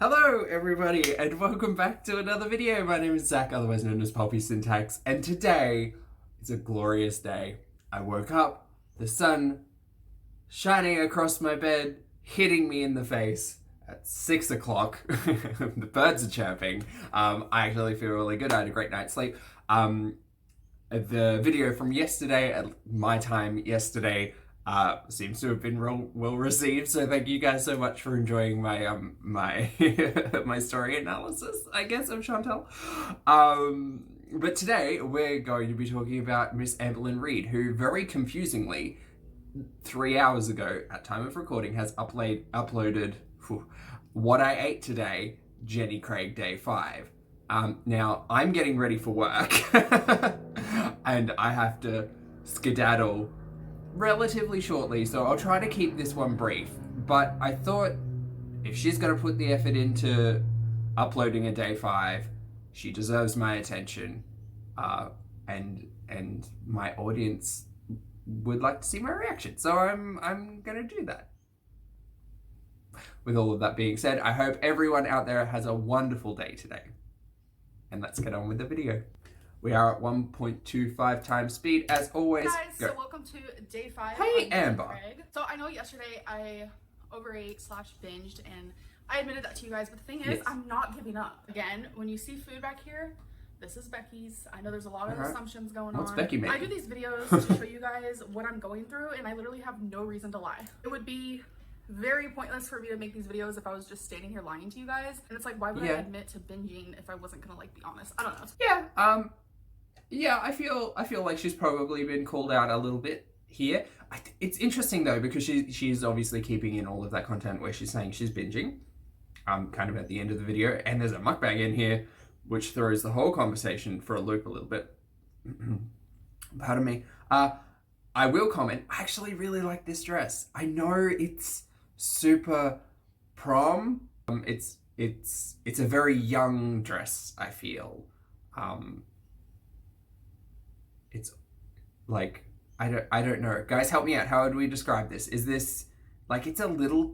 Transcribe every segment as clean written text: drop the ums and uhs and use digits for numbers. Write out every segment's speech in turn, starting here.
Hello everybody and welcome back to another video. My name is Zach, otherwise known as Pulpy Syntax, and today is a glorious day. I woke up, the sun shining across my bed, hitting me in the face at 6 o'clock. The birds are chirping. I actually feel really good. I had a great night's sleep. The video from yesterday, at my time yesterday, seems to have been well received, so thank you guys so much for enjoying my my my story analysis, I guess, of Chantal. But today we're going to be talking about Miss Amberlynn Reid, who very confusingly 3 hours ago at time of recording has uploaded What I Ate Today, Jenny Craig Day 5. Now I'm getting ready for work and I have to skedaddle relatively shortly, so I'll try to keep this one brief. But I thought if she's going to put the effort into uploading a day 5, she deserves my attention, and my audience would like to see my reaction. So I'm going to do that. With all of that being said, I hope everyone out there has a wonderful day today. And let's get on with the video. We are at 1.25 times speed, as always. Hey guys, Go. so welcome to day 5. Hey, Amber. Craig. So I know yesterday I overate/binged, and I admitted that to you guys, but the thing is, Yes. I'm not giving up. Again, when you see food back here, this is Becky's. I know there's a lot of assumptions going What's on. Becky making? I do these videos to show you guys what I'm going through, and I literally have no reason to lie. It would be very pointless for me to make these videos if I was just standing here lying to you guys. And it's like, why would I admit to binging if I wasn't gonna be honest? I don't know. Yeah, I feel like she's probably been called out a little bit here. It's interesting though, because she's obviously keeping in all of that content where she's saying she's binging, kind of at the end of the video, and there's a mukbang in here which throws the whole conversation for a loop a little bit. Pardon me. I will comment, I actually really like this dress. I know it's super prom. It's a very young dress, I feel. It's like, I don't know. Guys, help me out. How would we describe this? Is this like, it's a little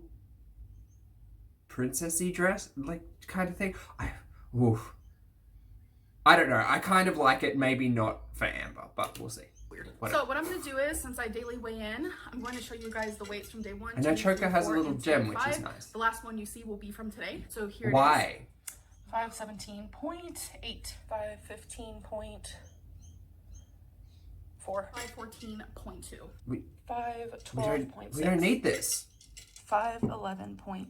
princessy dress, like, kind of thing? I don't know. I kind of like it. Maybe not for Amber, but we'll see. Weird. So what I'm going to do is, since I daily weigh in, I'm going to show you guys the weights from day 1. And that choker has a little gem, which is nice. The last one you see will be from today. So here Why? it is. 517.8, 515.4, 514.2, 512.6. We don't need this. 511.6.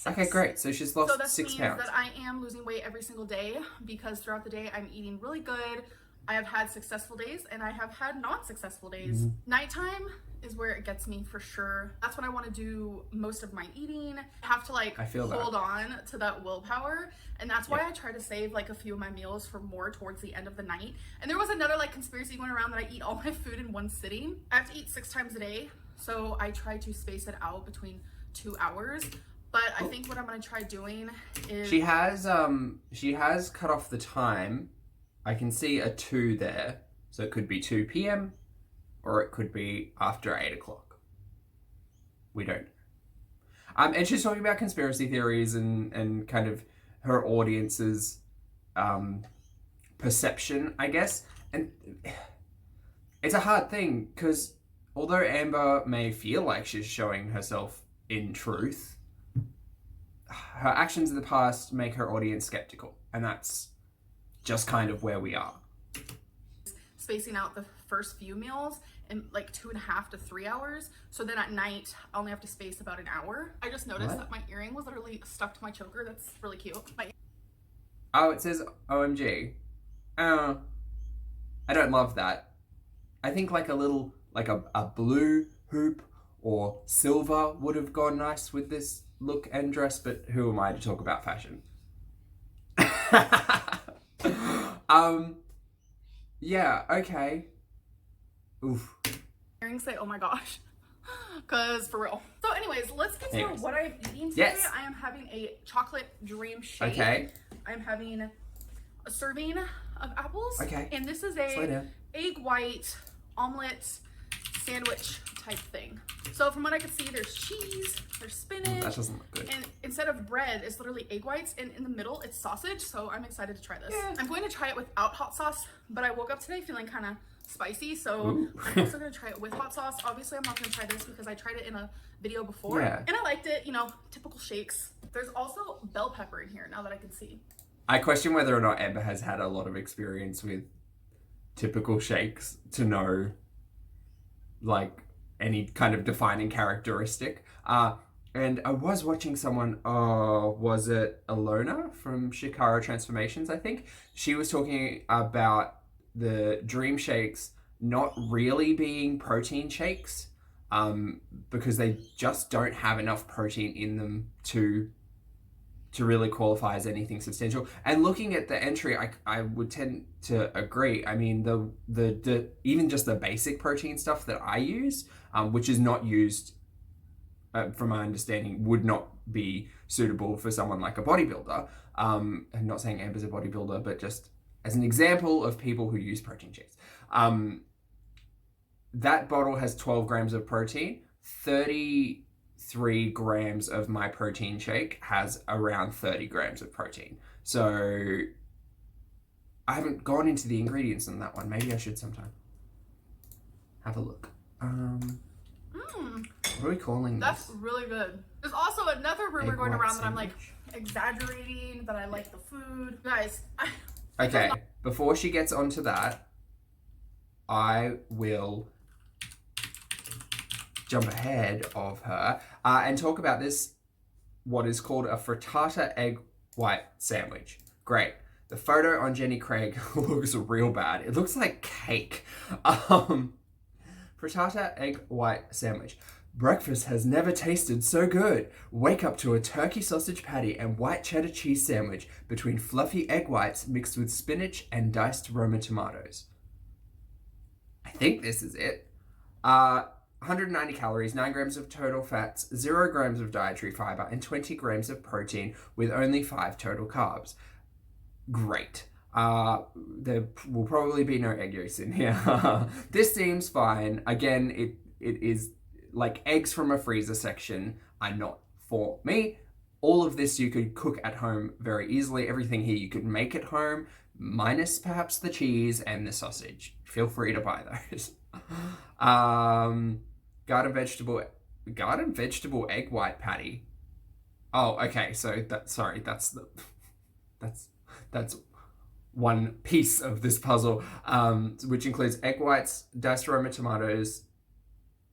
Okay, great. So she's lost 6 pounds. That I am losing weight every single day, because throughout the day I'm eating really good. I have had successful days and I have had not successful days. Nighttime is where it gets me for sure. That's when I want to do most of my eating. I have to hold on to that willpower, and that's why I try to save like a few of my meals for more towards the end of the night. And there was another like conspiracy going around that I eat all my food in one sitting. I have to eat 6 times a day, so I try to space it out between 2 hours. But I think what I'm going to try doing is... She has cut off the time. I can see a 2 there. So it could be 2 p.m. or it could be after 8 o'clock. We don't know. And she's talking about conspiracy theories and kind of her audience's perception, I guess. And it's a hard thing, because although Amber may feel like she's showing herself in truth, her actions in the past make her audience skeptical, and that's just kind of where we are. Spacing out the first few meals in like 2.5 to 3 hours, so then at night I only have to space about an hour. I just noticed that my earring was literally stuck to my choker. That's really cute. Oh, it says OMG. I don't love that. I think like a little, like a blue hoop or silver would have gone nice with this look and dress, but who am I to talk about fashion? Yeah, okay. Oof. Earrings say, oh my gosh. Because for real. So anyways, let's get to what I'm eating today. Yes. I am having a chocolate dream shake. Okay. I'm having a serving of apples. Okay. And this is a egg white omelet sandwich type thing. So from what I could see, there's cheese, there's spinach. That doesn't look good. And instead of bread, it's literally egg whites, and in the middle, it's sausage. So I'm excited to try this. Yeah. I'm going to try it without hot sauce, but I woke up today feeling kind of spicy, so Ooh. I'm also going to try it with hot sauce. Obviously, I'm not going to try this because I tried it in a video before, Yeah. and I liked it, you know, typical shakes. There's also bell pepper in here, now that I can see. I question whether or not Amber has had a lot of experience with typical shakes to know, like, any kind of defining characteristic. And I was watching someone, was it Alona from Shikara Transformations, I think? She was talking about the dream shakes not really being protein shakes, because they just don't have enough protein in them to really qualify as anything substantial. And looking at the entry, I would tend to agree. I mean, the even just the basic protein stuff that I use, which is not used, from my understanding, would not be suitable for someone like a bodybuilder. I'm not saying Amber's a bodybuilder, but just as an example of people who use protein shakes. That bottle has 12 grams of protein. 33 grams of my protein shake has around 30 grams of protein. So I haven't gone into the ingredients on that one. Maybe I should sometime. Have a look. What are we calling this? That's really good. There's also another rumor going around that I'm like exaggerating, that I like the food. Guys, okay, before she gets onto that, I will jump ahead of her and talk about this, what is called a frittata egg white sandwich. Great. The photo on Jenny Craig looks real bad. It looks like cake. Frittata egg white sandwich. Breakfast has never tasted so good. Wake up to a turkey sausage patty and white cheddar cheese sandwich between fluffy egg whites mixed with spinach and diced Roma tomatoes. I think this is it. 190 calories, 9 grams of total fats, 0 grams of dietary fiber, and 20 grams of protein with only 5 total carbs. Great. There will probably be no egg yolks in here. This seems fine. Again, it is like eggs from a freezer section are not for me. All of this you could cook at home very easily. Everything here you could make at home, minus perhaps the cheese and the sausage. Feel free to buy those. Garden vegetable egg white patty. Oh, okay. So that's one piece of this puzzle, which includes egg whites, diced Roma tomatoes,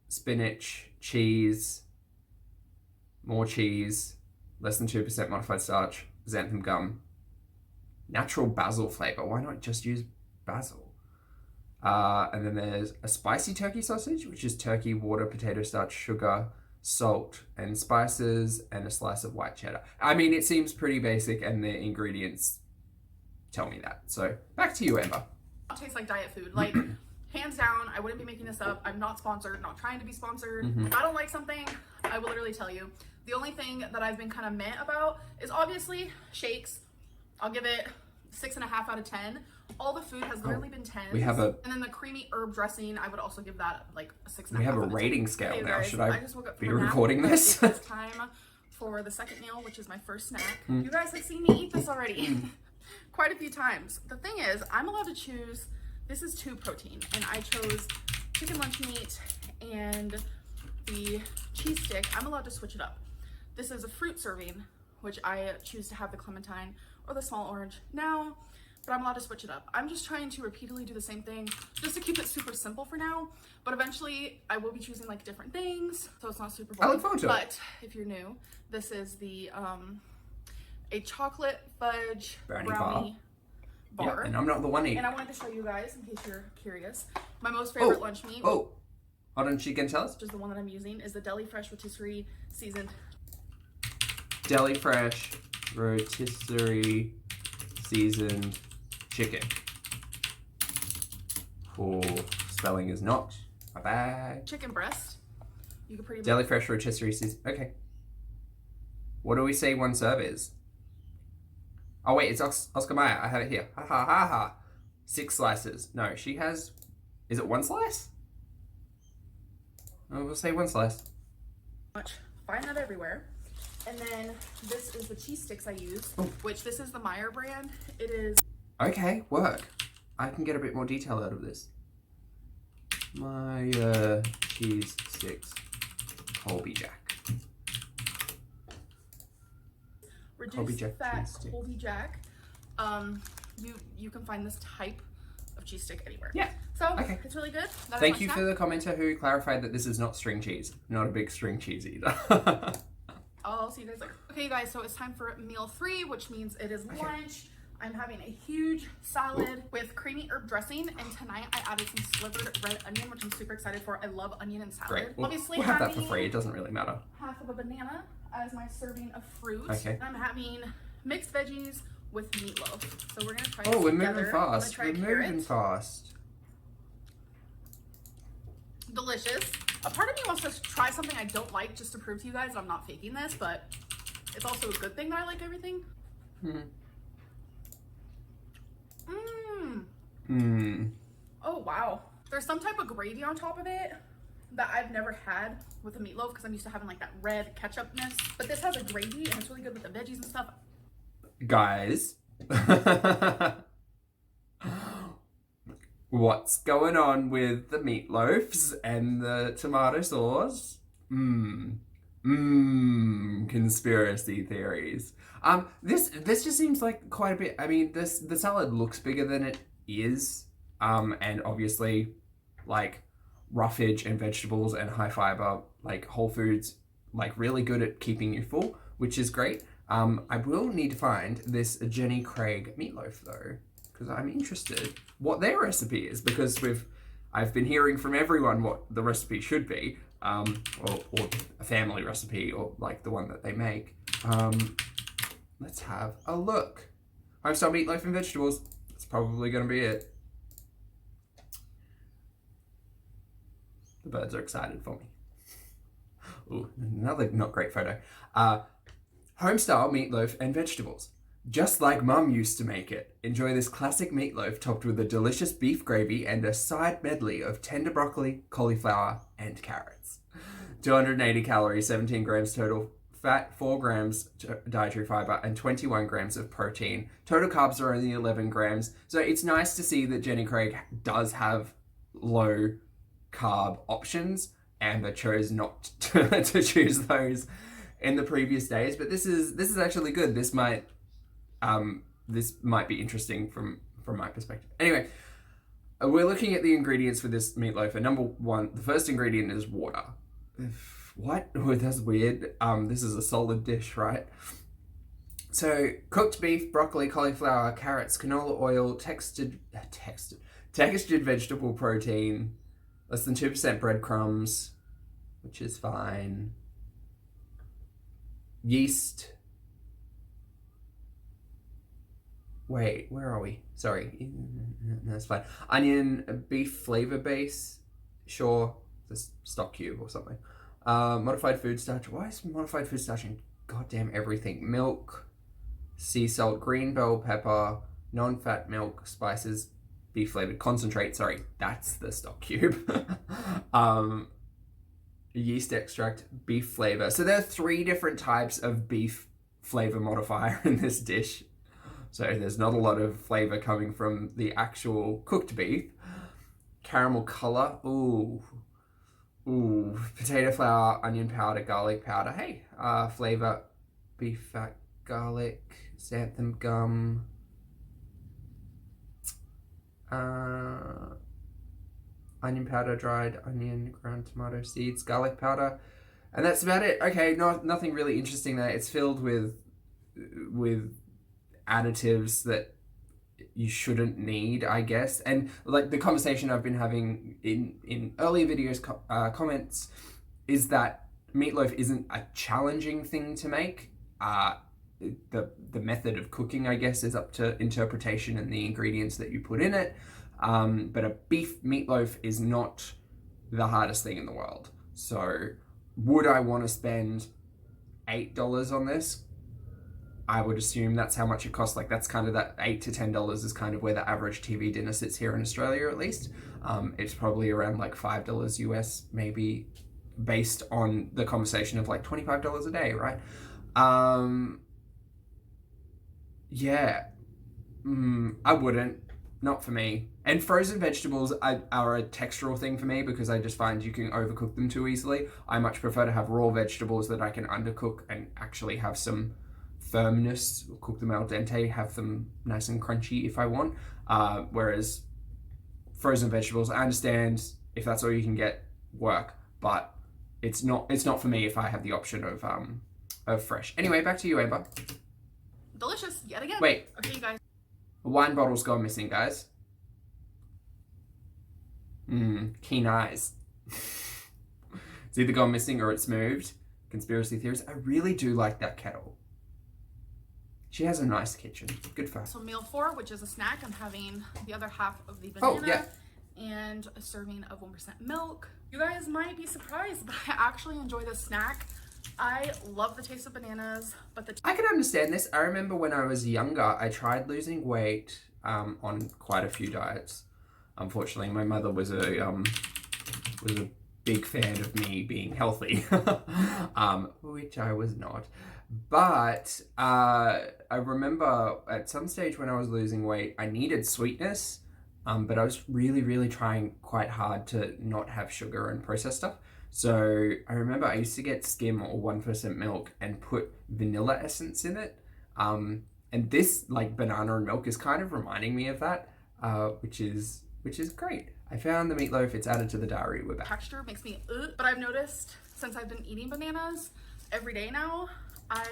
spinach, cheese, more cheese, less than 2% modified starch, xanthan gum, natural basil flavor. Why not just use basil? And then there's a spicy turkey sausage, which is turkey, water, potato starch, sugar, salt, and spices, and a slice of white cheddar. I mean, it seems pretty basic, and the ingredients tell me that. So back to you, Amber. it tastes like diet food. Like, hands down, I wouldn't be making this up. I'm not sponsored, not trying to be sponsored. If I don't like something, I will literally tell you. The only thing that I've been kind of meh about is obviously shakes. I'll give it 6.5 out of 10. All the food has literally been 10. We have and then the creamy herb dressing, I would also give that like a 6.5. We have a rating scale okay, now. guys, Should I just woke up be from a nap, recording this? It's time for the second meal, which is my first snack. You guys have seen me eat this already quite a few times. The thing is, I'm allowed to choose. This is 2 protein, and I chose chicken lunch meat and the cheese stick. I'm allowed to switch it up. This is a fruit serving, which I choose to have the clementine or the small orange now, but I'm allowed to switch it up. I'm just trying to repeatedly do the same thing just to keep it super simple for now, but eventually I will be choosing like different things, so it's not super boring. I look forward to it. But if you're new, this is the a chocolate fudge brownie bar. Yeah, and I'm not the one eating. And I wanted to show you guys, in case you're curious, my most favorite lunch meat. Oh, hold on, she can tell us. Which is the one that I'm using, is the Deli Fresh rotisserie seasoned. Deli Fresh rotisserie seasoned chicken. Oh, spelling is not a bag. Chicken breast. You could pretty much. Deli Fresh rotisserie seasoned. Okay. What do we say one serve is? Oh wait, it's Oscar Mayer. I have it here. Ha ha ha ha. 6 slices. No, she has. Is it 1 slice? we'll say 1 slice. Find that everywhere. And then this is the cheese sticks I use, which this is the Meyer brand. It is... Okay, work. I can get a bit more detail out of this. My cheese sticks, Colby Jack. Reduced fat Colby Jack. You can find this type of cheese stick anywhere. Yeah. So it's really good. Thank you for the commenter who clarified that this is not string cheese. Not a big string cheese either. I'll see you guys later. Okay guys, so it's time for meal 3, which means it is lunch. I'm having a huge salad with creamy herb dressing, and tonight I added some slivered red onion, which I'm super excited for. I love onion and salad. Great. Obviously, we'll have that for free. It doesn't really matter. Half of a banana as my serving of fruit. Okay. I'm having mixed veggies with meatloaf. So we're gonna try. Oh, we're together. moving fast. We're moving fast. Delicious. A part of me wants to try something I don't like just to prove to you guys that I'm not faking this, but it's also a good thing that I like everything. Oh wow. There's some type of gravy on top of it that I've never had with the meatloaf because I'm used to having like that red ketchupness. But this has a gravy and it's really good with the veggies and stuff. Guys. What's going on with the meatloaves and the tomato sauce? Conspiracy theories. This just seems like quite a bit. I mean, the salad looks bigger than it is. And obviously, like, roughage and vegetables and high fiber, like whole foods, like really good at keeping you full, which is great. I will need to find this Jenny Craig meatloaf though, because I'm interested what their recipe is, because I've been hearing from everyone what the recipe should be, or a family recipe, or like the one that they make. Let's have a look. Homestyle meatloaf and vegetables. That's probably going to be it. The birds are excited for me. Ooh, another not great photo. Homestyle meatloaf and vegetables. Just like Mum used to make it. Enjoy this classic meatloaf topped with a delicious beef gravy and a side medley of tender broccoli, cauliflower, and carrots. 280 calories, 17 grams total fat, 4 grams dietary fiber, and 21 grams of protein. Total carbs are only 11 grams. So it's nice to see that Jenny Craig does have low carb options. Amber chose not to choose those in the previous days, but this is actually good. This might be interesting from my perspective. Anyway, we're looking at the ingredients for this meatloaf, and number 1, the first ingredient is water. What? Oh, that's weird. This is a solid dish, right? So cooked beef, broccoli, cauliflower, carrots, canola oil, textured vegetable protein, less than 2% breadcrumbs, which is fine. Yeast. Wait, where are we? Sorry. No, that's fine. Onion, beef flavor base. Sure. This stock cube or something. Modified food starch. Why is modified food starch in goddamn everything? Milk, sea salt, green bell pepper, non-fat milk, spices, beef flavored concentrate. Sorry, that's the stock cube. Yeast extract, beef flavor. So there are 3 different types of beef flavor modifier in this dish. So there's not a lot of flavor coming from the actual cooked beef. Caramel color. Ooh. Potato flour, onion powder, garlic powder. Hey, flavor, beef fat, garlic, xanthan gum. Onion powder, dried onion, ground tomato seeds, garlic powder, and that's about it. Okay, nothing really interesting there. It's filled with additives that you shouldn't need, I guess. And like the conversation I've been having in earlier videos, comments, is that meatloaf isn't a challenging thing to make. The method of cooking, I guess, is up to interpretation and the ingredients that you put in it. But a beef meatloaf is not the hardest thing in the world. So would I want to spend $8 on this? I would assume that's how much it costs. Like that's kind of that $8 to $10 is kind of where the average TV dinner sits here in Australia, at least. It's probably around like $5 US, maybe based on the conversation of like $25 a day, right? Yeah, I wouldn't. Not for me. And frozen vegetables are a textural thing for me because I just find you can overcook them too easily. I much prefer to have raw vegetables that I can undercook and actually have some firmness, cook them al dente, have them nice and crunchy if I want. Whereas frozen vegetables, I understand if that's all you can get, work, but it's not for me if I have the option of fresh. Anyway, back to you, Amber. Delicious yet again. Wait. Okay, you guys. A wine bottle's gone missing, guys. Keen eyes. It's either gone missing or it's moved. Conspiracy theories. I really do like that kettle. She has a nice kitchen. Good for her. So meal 4, which is a snack, I'm having the other half of the banana and a serving of 1% milk. You guys might be surprised, but I actually enjoy this snack. I love the taste of bananas, but I can understand this. I remember when I was younger, I tried losing weight on quite a few diets. Unfortunately, my mother was a big fan of me being healthy, which I was not. But I remember at some stage when I was losing weight, I needed sweetness, but I was really, really trying quite hard to not have sugar and processed stuff. So I remember I used to get skim or 1% milk and put vanilla essence in it. And this like banana and milk is kind of reminding me of that, which is great. I found the meatloaf, it's added to the diary, we're back. Texture makes me but I've noticed since I've been eating bananas every day now, I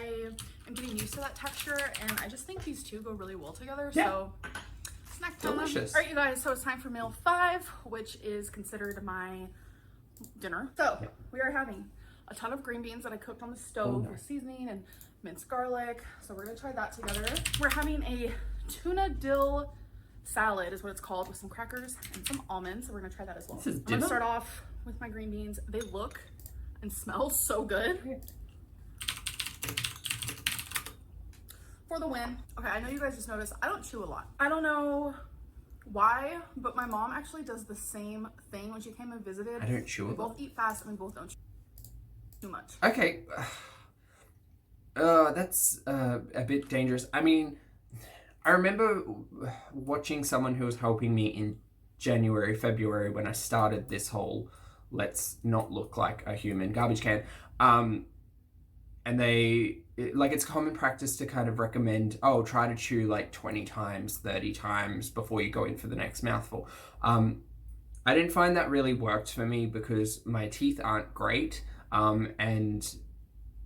am getting used to that texture, and I just think these two go really well together. Yeah. So snack time. Delicious. All right, you guys, so it's time for meal 5, which is considered my dinner. So we are having a ton of green beans that I cooked on the stove with seasoning and minced garlic. So we're gonna try that together. We're having a tuna dill salad is what it's called, with some crackers and some almonds. So we're gonna try that as well. I'm gonna start off with my green beans. They look and smell so good. For the win. Okay, I know you guys just noticed I don't chew a lot. I don't know why, but my mom actually does the same thing when she came and visited. I don't chew a lot. We both eat fast and we both don't chew too much. Okay. That's a bit dangerous. I mean, I remember watching someone who was helping me in January, February when I started this whole let's not look like a human garbage can. And it's common practice to kind of recommend, try to chew like 20 times, 30 times before you go in for the next mouthful. I didn't find that really worked for me because my teeth aren't great. And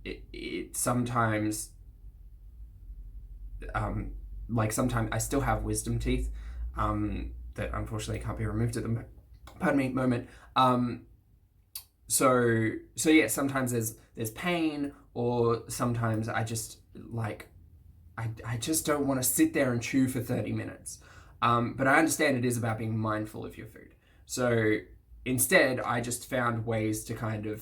it sometimes, sometimes I still have wisdom teeth, that unfortunately can't be removed at the moment. So yeah, sometimes there's pain, or sometimes I just I just don't want to sit there and chew for 30 minutes. But I understand it is about being mindful of your food. So instead, I just found ways to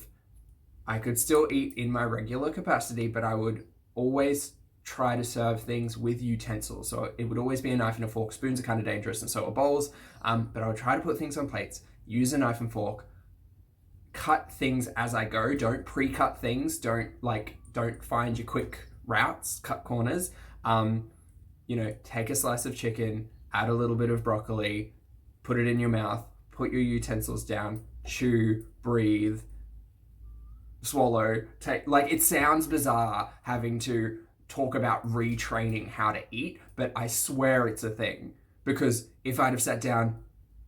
I could still eat in my regular capacity, but I would always try to serve things with utensils. So it would always be a knife and a fork. Spoons are kind of dangerous, and so are bowls. But I would try to put things on plates, use a knife and fork, cut things as I go. Don't pre-cut things. Don't find your quick routes, cut corners. Take a slice of chicken, add a little bit of broccoli, put it in your mouth, put your utensils down, chew, breathe, swallow, it sounds bizarre having to talk about retraining how to eat, but I swear it's a thing. Because if I'd have sat down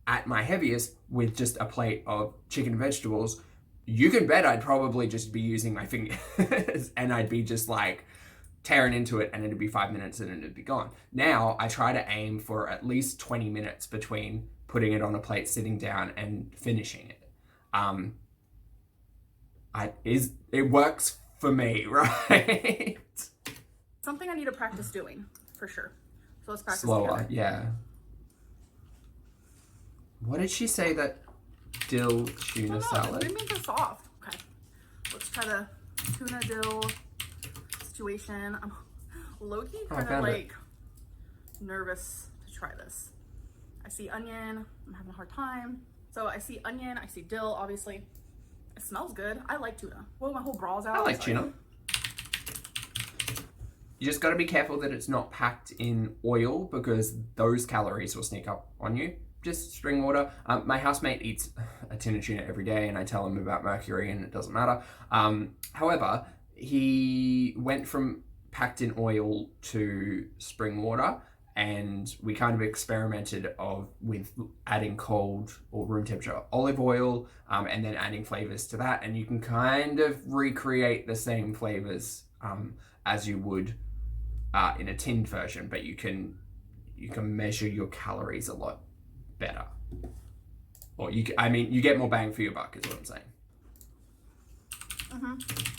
at my heaviest with just a plate of chicken and vegetables, you can bet I'd probably just be using my fingers and I'd be just tearing into it, and it'd be 5 minutes and it'd be gone. Now I try to aim for at least 20 minutes between putting it on a plate, sitting down, and finishing it. It works for me, right? Something I need to practice doing, for sure. So let's practice slower, together. Yeah. What did she say that dill tuna salad? The green beans are soft. Okay, let's try the tuna dill situation. I'm low-key kind of nervous to try this. I see onion. I'm having a hard time. So I see onion. I see dill, obviously. It smells good. I like tuna. Whoa, my whole brawl's out. I like tuna. You just got to be careful that it's not packed in oil because those calories will sneak up on you. Just spring water. My housemate eats a tin of tuna every day and I tell him about mercury and it doesn't matter. However, he went from packed in oil to spring water and we kind of experimented with adding cold or room temperature olive oil and then adding flavors to that, and you can kind of recreate the same flavors as you would in a tinned version, but you can measure your calories a lot better, or you get more bang for your buck is what I'm saying.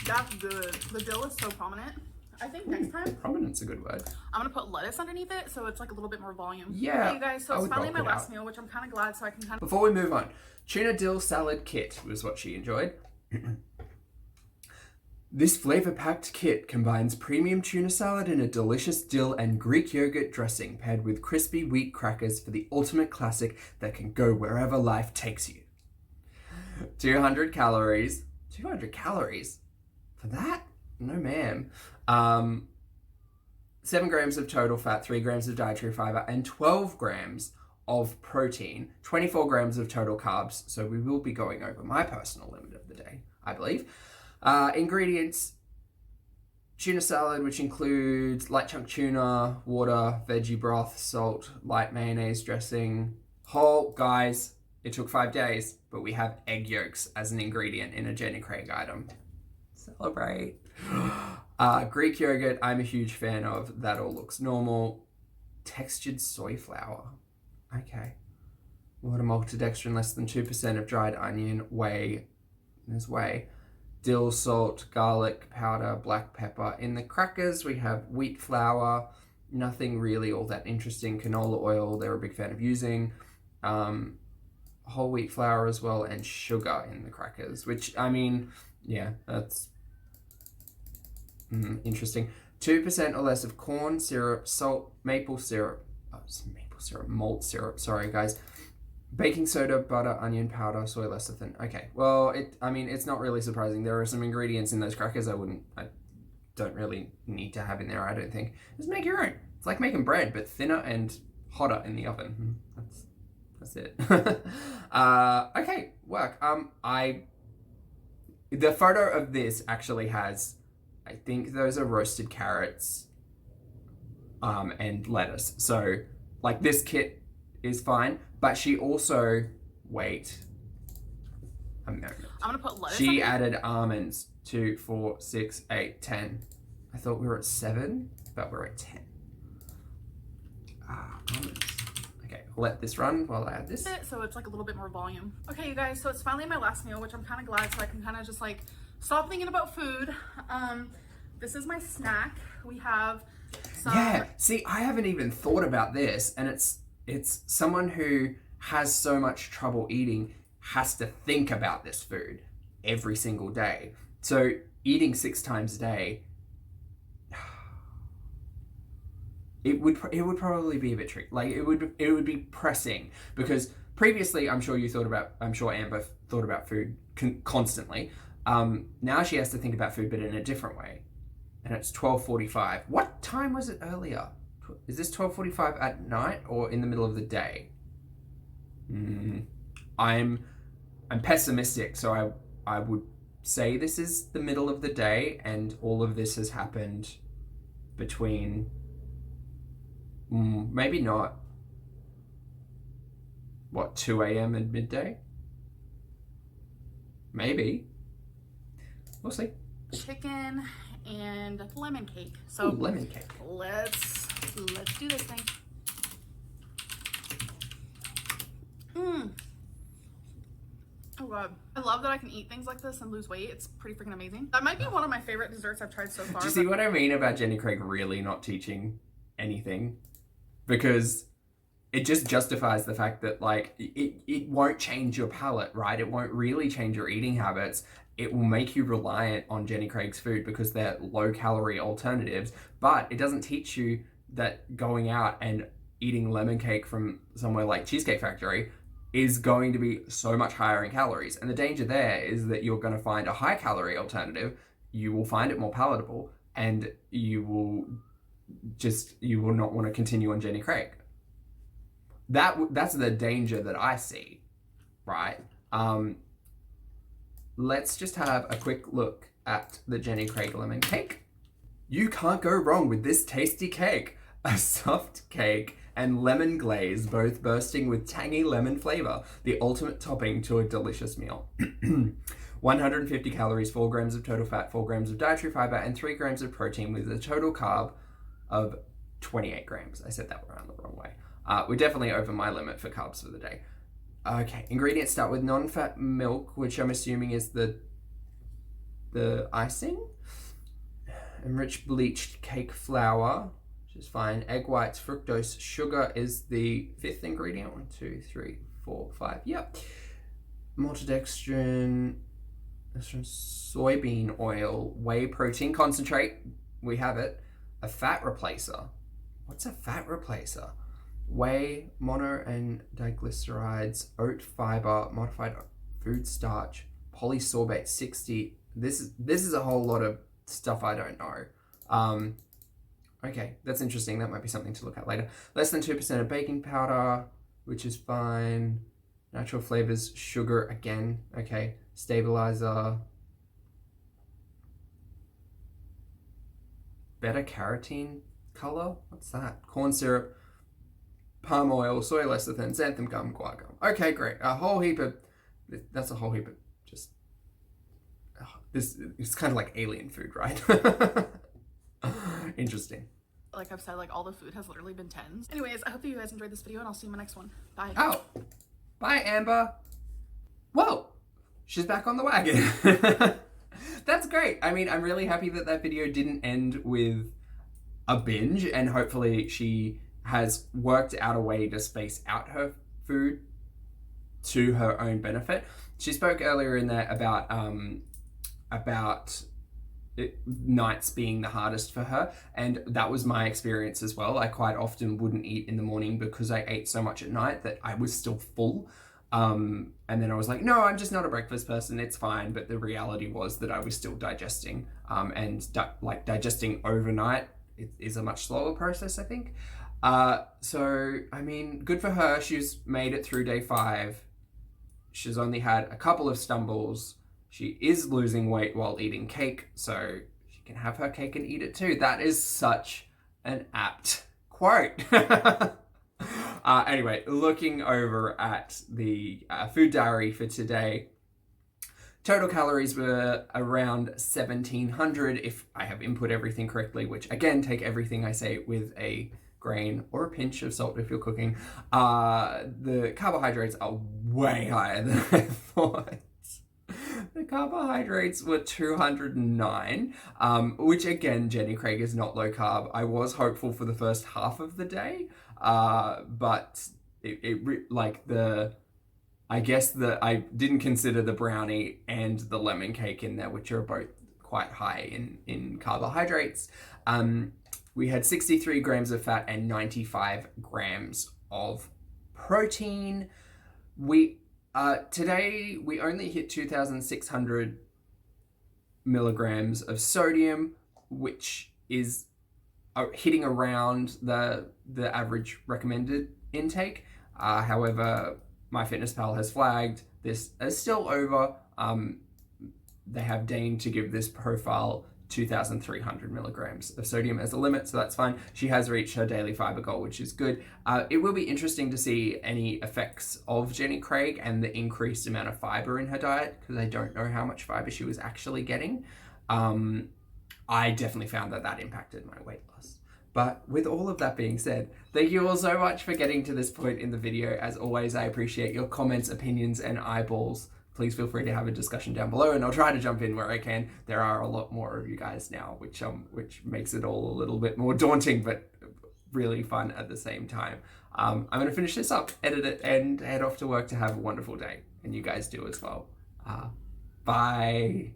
That's good. The dill is so prominent. I think next time, prominent's a good word. I'm gonna put lettuce underneath it so it's like a little bit more volume. Yeah. Okay, you guys, so it's finally my last meal, which I'm kind of glad, so I can kind of... Before we move on, tuna dill salad kit was what she enjoyed. This flavor-packed kit combines premium tuna salad in a delicious dill and Greek yogurt dressing paired with crispy wheat crackers for the ultimate classic that can go wherever life takes you. 200 calories. 200 calories? For that? No, ma'am. 7 grams of total fat, 3 grams of dietary fiber, and 12 grams of protein, 24 grams of total carbs. So we will be going over my personal limit of the day, I believe. Ingredients: tuna salad, which includes light chunk tuna, water, veggie broth, salt, light mayonnaise dressing. Guys, it took 5 days, but we have egg yolks as an ingredient in a Jenny Craig item. Celebrate. Greek yogurt, I'm a huge fan of. That all looks normal. Textured soy flour. Okay. Water, maltodextrin, less than 2% of dried onion, whey. There's whey. Dill, salt, garlic powder, black pepper. In the crackers, we have wheat flour. Nothing really all that interesting. Canola oil, they're a big fan of using. Whole wheat flour as well, and sugar in the crackers, which, I mean, yeah, that's interesting. 2% or less of corn syrup, salt, maple syrup, malt syrup, sorry guys. Baking soda, butter, onion powder, soy lecithin. Okay, well, it's not really surprising. There are some ingredients in those crackers I don't really need to have in there, I don't think. Just make your own. It's like making bread, but thinner and hotter in the oven. That's it. Okay, work. The photo of this actually has, I think those are roasted carrots, and lettuce. So, like, this kit is fine, but she also, wait a moment. I'm gonna put lettuce. She added almonds. 2, 4, 6, 8, 10. I thought we were at 7, but we're at 10. Almonds. Okay, I'll let this run while I add this. So it's like a little bit more volume. Okay, you guys, so it's finally my last meal, which I'm kind of glad, so I can kind of just like stop thinking about food. This is my snack. We have some... Yeah, see, I haven't even thought about this, and it's someone who has so much trouble eating has to think about this food every single day. So eating 6 times a day, it would probably be a bit tricky. Like, it would be pressing, because previously I'm sure Amber thought about food constantly. Now she has to think about food, but in a different way. And it's 12:45. What time was it earlier? Is this 12:45 at night or in the middle of the day? I'm pessimistic, so I would say this is the middle of the day, and all of this has happened between maybe not 2 a.m. and midday? Maybe. We'll see. Chicken and lemon cake. So lemon cake. Let's do this thing. Oh god, I love that I can eat things like this and lose weight. It's pretty freaking amazing. That might be one of my favorite desserts I've tried so far. Do you see what I mean about Jenny Craig really not teaching anything? Because it just justifies the fact that, like, it won't change your palate, right? It won't really change your eating habits. It will make you reliant on Jenny Craig's food because they're low-calorie alternatives, but it doesn't teach you that going out and eating lemon cake from somewhere like Cheesecake Factory is going to be so much higher in calories. And the danger there is that you're going to find a high calorie alternative, you will find it more palatable, and you will not want to continue on Jenny Craig. That's the danger that I see, right? Let's just have a quick look at the Jenny Craig lemon cake. You can't go wrong with this tasty cake. A soft cake and lemon glaze, both bursting with tangy lemon flavor, the ultimate topping to a delicious meal. 150 calories, 4 grams of total fat, 4 grams of dietary fiber, and 3 grams of protein with a total carb of 28 grams. I said that around the wrong way. We're definitely over my limit for carbs for the day. Okay, ingredients start with non-fat milk, which I'm assuming is the icing. Enriched bleached cake flour, which is fine. Egg whites, fructose, sugar is the 5th ingredient. 1, 2, 3, 4, 5. Yep. Maltodextrin, soybean oil, whey protein concentrate. We have it. A fat replacer. What's a fat replacer? Whey, mono and diglycerides, oat fiber, modified food starch, polysorbate 60. This is a whole lot of stuff I don't know. Okay, that's interesting. That might be something to look at later. Less than 2% of baking powder, which is fine. Natural flavors, sugar again. Okay, stabilizer. Beta carotene color. What's that? Corn syrup, palm oil, soy lecithin, xanthan gum, guar gum. Okay, great. A whole heap of. That's a whole heap of just. This it's kind of like alien food, right? Interesting. Like I've said, like all the food has literally been 10s. Anyways, I hope that you guys enjoyed this video, and I'll see you in my next one. Bye. Oh, bye, Amber. Whoa, she's back on the wagon. That's great. I mean, I'm really happy that that video didn't end with a binge, and hopefully she has worked out a way to space out her food to her own benefit. She spoke earlier in there about nights being the hardest for her, and that was my experience as well. I quite often wouldn't eat in the morning because I ate so much at night that I was still full. And then I was like, no, I'm just not a breakfast person, it's fine. But the reality was that I was still digesting, and digesting overnight is a much slower process, I think. So, I mean, good for her. She's made it through day 5. She's only had a couple of stumbles. She is losing weight while eating cake, so she can have her cake and eat it too. That is such an apt quote. Anyway, looking over at the food diary for today, total calories were around 1,700 if I have input everything correctly, which again, take everything I say with a grain or a pinch of salt if you're cooking. The carbohydrates are way higher than I thought. The carbohydrates were 209, which again, Jenny Craig is not low carb. I was hopeful for the first half of the day, but I guess that I didn't consider the brownie and the lemon cake in there, which are both quite high in carbohydrates. We had 63 grams of fat and 95 grams of protein. Today we only hit 2,600 milligrams of sodium, which is hitting around the average recommended intake. However, MyFitnessPal has flagged this as still over. They have deigned to give this profile 2,300 milligrams of sodium as a limit, so that's fine. She has reached her daily fiber goal, which is good. It will be interesting to see any effects of Jenny Craig and the increased amount of fiber in her diet, because I don't know how much fiber she was actually getting. I definitely found that impacted my weight loss. But with all of that being said, thank you all so much for getting to this point in the video. As always, I appreciate your comments, opinions, and eyeballs. Please feel free to have a discussion down below, and I'll try to jump in where I can. There are a lot more of you guys now, which makes it all a little bit more daunting, but really fun at the same time. I'm going to finish this up, edit it, and head off to work to have a wonderful day. And you guys do as well. Bye.